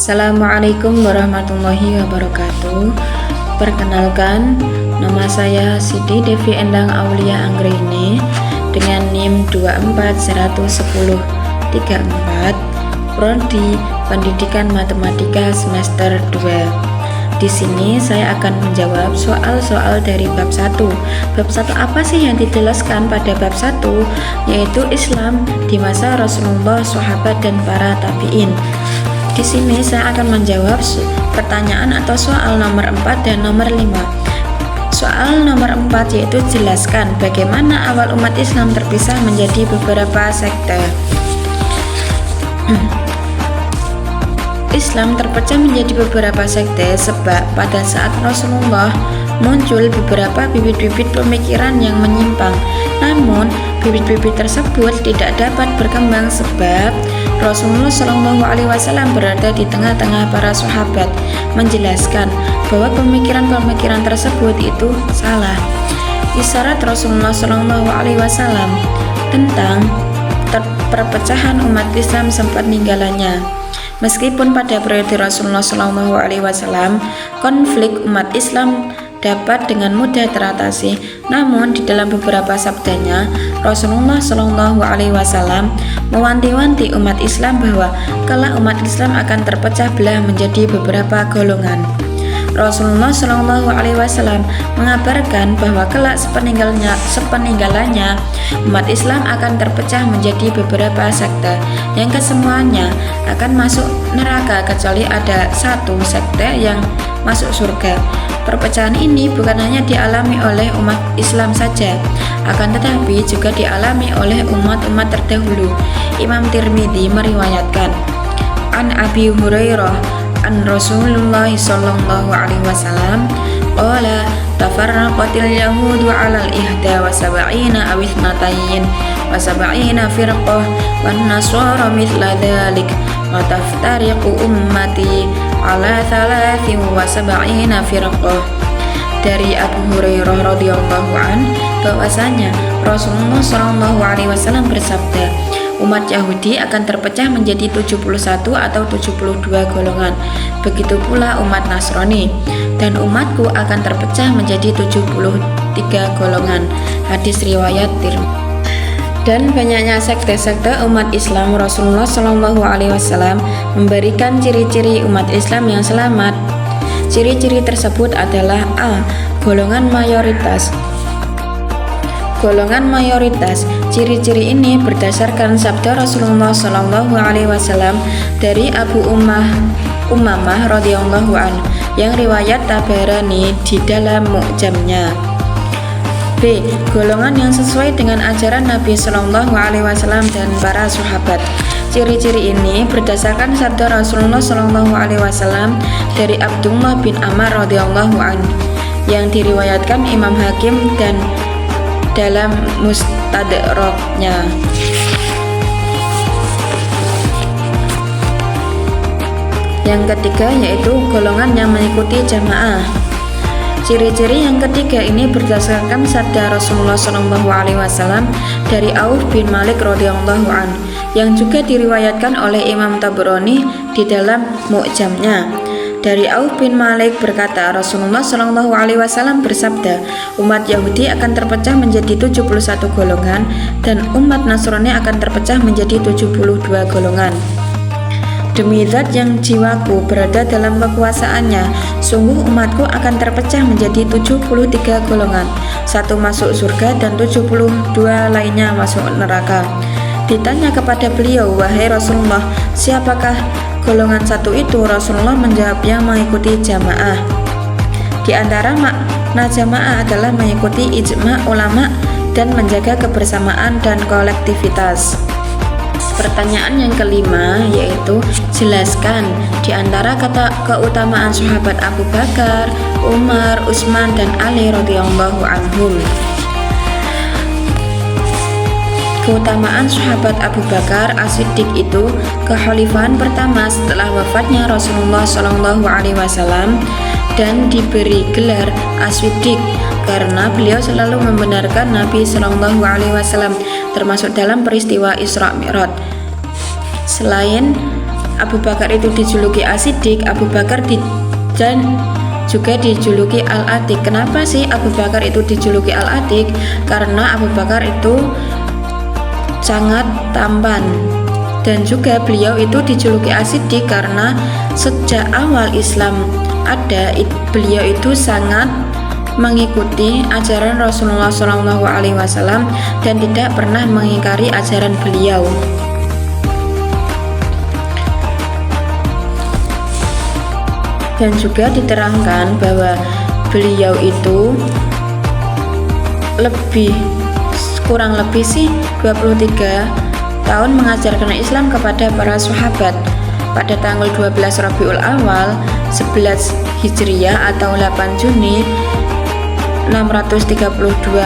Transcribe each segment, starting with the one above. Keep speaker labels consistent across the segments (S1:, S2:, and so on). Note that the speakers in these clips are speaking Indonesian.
S1: Assalamualaikum warahmatullahi wabarakatuh. Perkenalkan, nama saya Siti Devi Endang Aulia Anggraini dengan NIM 2411034, Prodi Pendidikan Matematika semester 2. Di sini saya akan menjawab soal-soal dari bab 1. Bab 1 apa sih yang dijelaskan pada bab 1? Yaitu Islam di masa Rasulullah, sahabat dan para tabi'in. Di sini saya akan menjawab pertanyaan atau soal nomor 4 dan nomor 5. Soal nomor 4 yaitu jelaskan bagaimana awal umat Islam terpisah menjadi beberapa sekte. Islam terpecah menjadi beberapa sekte sebab pada saat Rasulullah muncul beberapa bibit-bibit pemikiran yang menyimpang. Namun, bibit-bibit tersebut tidak dapat berkembang sebab Rasulullah SAW berada di tengah-tengah para sahabat, menjelaskan bahwa pemikiran-pemikiran tersebut itu salah. Isyarat Rasulullah SAW tentang perpecahan umat Islam sempat ninggalannya. Meskipun pada periode Rasulullah SAW konflik umat Islam dapat dengan mudah teratasi, namun di dalam beberapa sabdanya Rasulullah SAW mewanti-wanti umat Islam bahwa kelak umat Islam akan terpecah belah menjadi beberapa golongan. Rasulullah SAW mengabarkan bahwa kelak sepeninggalannya umat Islam akan terpecah menjadi beberapa sekte yang kesemuanya akan masuk neraka kecuali ada satu sekte yang masuk surga. Perpecahan ini bukan hanya dialami oleh umat Islam saja, akan tetapi juga dialami oleh umat-umat terdahulu. Imam Tirmidzi meriwayatkan an Abi Hurairah an Rasulullah sallallahu alaihi wasallam qala tafarraqatil yahudu 'alal ihda wa sab'ina aw ithnatayn wa sab'ina firqah wan nasara mithla dzalik wa taftariqu ummati 'ala thalathin wa sab'ina firqah. Dari Abu Hurairah radhiyallahu an bahwasanya Rasulullah sallallahu alaihi wasallam bersabda, umat Yahudi akan terpecah menjadi 71 atau 72 golongan. Begitu pula umat Nasrani, dan umatku akan terpecah menjadi 73 golongan. Hadis riwayat Tirmidzi. Dan banyaknya sekte-sekte umat Islam, Rasulullah SAW memberikan ciri-ciri umat Islam yang selamat. Ciri-ciri tersebut adalah A. Golongan mayoritas. Golongan mayoritas. Ciri-ciri ini berdasarkan sabda Rasulullah SAW dari Abu Umamah radhiyallahu an yang riwayat Tabarani di dalam Mu'jamnya. B. Golongan yang sesuai dengan ajaran Nabi SAW dan para sahabat. Ciri-ciri ini berdasarkan sabda Rasulullah SAW dari Abdullah bin Amr radhiyallahu an yang diriwayatkan Imam Hakim dan dalam Mustadraknya. Yang ketiga yaitu golongan yang mengikuti jamaah. Ciri-ciri yang ketiga ini berdasarkan sabda Rasulullah SAW dari Auf bin Malik radhiyallahu an yang juga diriwayatkan oleh Imam Tabrani di dalam Mu'jamnya. Dari Auf bin Malik berkata, Rasulullah SAW bersabda, umat Yahudi akan terpecah menjadi 71 golongan dan umat Nasrani akan terpecah menjadi 72 golongan. Demi zat yang jiwaku berada dalam kekuasaannya, sungguh umatku akan terpecah menjadi 73 golongan, satu masuk surga dan 72 lainnya masuk neraka. Ditanya kepada beliau, wahai Rasulullah, siapakah golongan satu itu? Rasulullah menjawab, yang mengikuti jamaah. Di antara makna jamaah adalah mengikuti ijma' ulama dan menjaga kebersamaan dan kolektivitas. Pertanyaan yang kelima yaitu jelaskan di antara kata keutamaan sahabat Abu Bakar, Umar, Utsman dan Ali radhiyallahu anhum. Keutamaan sahabat Abu Bakar As-Siddiq itu kekhalifahan pertama setelah wafatnya Rasulullah SAW dan diberi gelar As-Siddiq karena beliau selalu membenarkan Nabi SAW termasuk dalam peristiwa Isra Mi'raj. Selain Abu Bakar itu dijuluki As-Siddiq, Abu Bakar dan juga dijuluki Al-Atiq. Kenapa sih Abu Bakar itu dijuluki Al-Atiq? Karena Abu Bakar itu sangat tampan, dan juga beliau itu dijuluki As-Siddiq karena sejak awal Islam ada, beliau itu sangat mengikuti ajaran Rasulullah SAW dan tidak pernah mengingkari ajaran beliau. Dan juga diterangkan bahwa beliau itu kurang lebih 23 tahun mengajarkan Islam kepada para sahabat. Pada tanggal 12 Rabiul Awal 11 Hijriah atau 8 Juni 632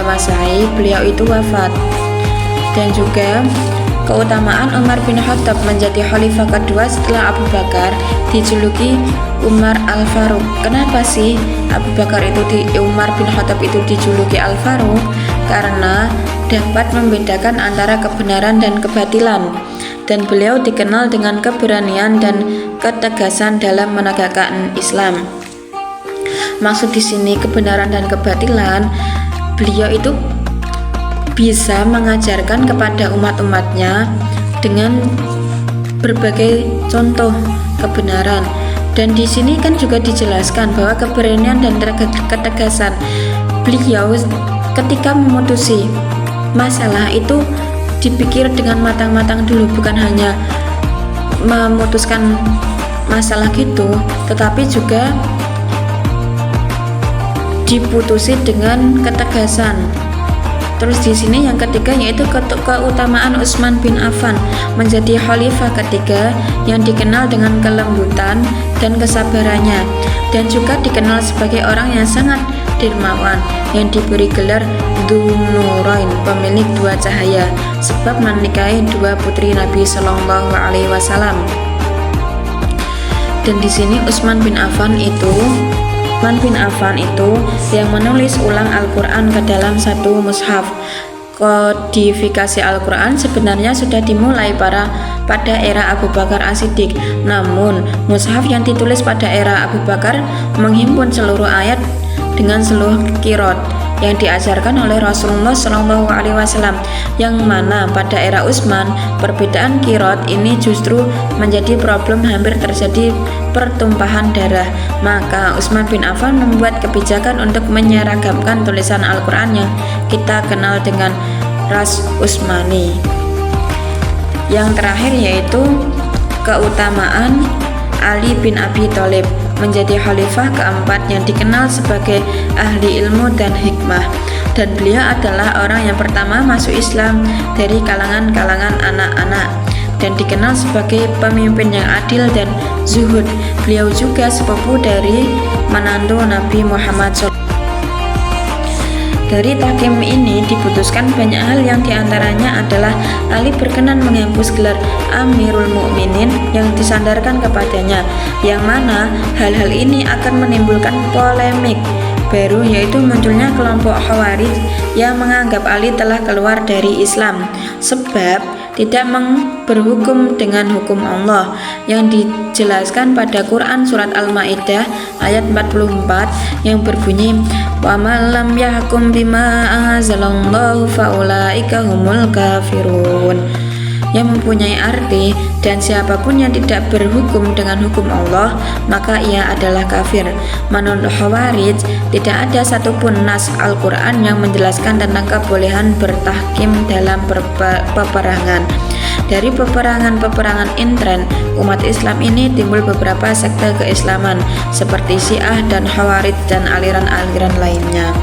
S1: Masehi beliau itu wafat. Dan juga keutamaan Umar bin Khattab menjadi khalifah kedua setelah Abu Bakar dijuluki Umar Al-Faruq. Kenapa sih Umar bin Khattab itu dijuluki Al-Faruq? Karena dapat membedakan antara kebenaran dan kebatilan, dan beliau dikenal dengan keberanian dan ketegasan dalam menegakkan Islam. Maksud di sini kebenaran dan kebatilan, beliau itu bisa mengajarkan kepada umat-umatnya dengan berbagai contoh kebenaran. Dan di sini kan juga dijelaskan bahwa keberanian dan ketegasan beliau ketika memutusi masalah itu dipikir dengan matang-matang dulu, bukan hanya memutuskan masalah gitu, tetapi juga diputusi dengan ketegasan. Terus di sini yang ketiga yaitu keutamaan Utsman bin Affan menjadi khalifah ketiga yang dikenal dengan kelembutan dan kesabarannya, dan juga dikenal sebagai orang yang sangat dermawan yang diberi gelar Dzunurain, pemilik dua cahaya, sebab menikahi dua putri Nabi Shallallahu Alaihi Wasallam. Dan di sini Utsman bin Affan itu yang menulis ulang Al-Quran ke dalam satu mushaf. Kodifikasi Al-Quran sebenarnya sudah dimulai pada era Abu Bakar As-Siddiq. Namun mushaf yang ditulis pada era Abu Bakar menghimpun seluruh ayat dengan seluruh qiraat yang diajarkan oleh Rasulullah SAW, yang mana pada era Utsman perbedaan qiraat ini justru menjadi problem, hampir terjadi pertumpahan darah. Maka Utsman bin Affan membuat kebijakan untuk menyeragamkan tulisan Al-Quran yang kita kenal dengan Ras Utsmani. Yang terakhir yaitu keutamaan Ali bin Abi Thalib menjadi khalifah keempat yang dikenal sebagai ahli ilmu dan hikmah, dan beliau adalah orang yang pertama masuk Islam dari kalangan anak-anak dan dikenal sebagai pemimpin yang adil dan zuhud. Beliau juga sepupu dari menantu Nabi Muhammad SAW. Dari tahkim ini diputuskan banyak hal, yang diantaranya adalah Ali berkenan menghapus gelar Amirul Mukminin yang disandarkan kepadanya, yang mana hal-hal ini akan menimbulkan polemik baru, yaitu munculnya kelompok Khawarij yang menganggap Ali telah keluar dari Islam sebab tidak berhukum dengan hukum Allah yang dijelaskan pada Quran surat Al-Maidah ayat 44 yang berbunyi wa man lam yahkum bima anzalallahu faulaika humul kafirun, yang mempunyai arti dan siapapun yang tidak berhukum dengan hukum Allah maka ia adalah kafir. Menurut Khawarij tidak ada satupun nas Al-Quran yang menjelaskan tentang kebolehan bertahkim dalam peperangan. Dari peperangan intern umat Islam ini timbul beberapa sekte keislaman seperti Syiah dan Khawarij dan aliran-aliran lainnya.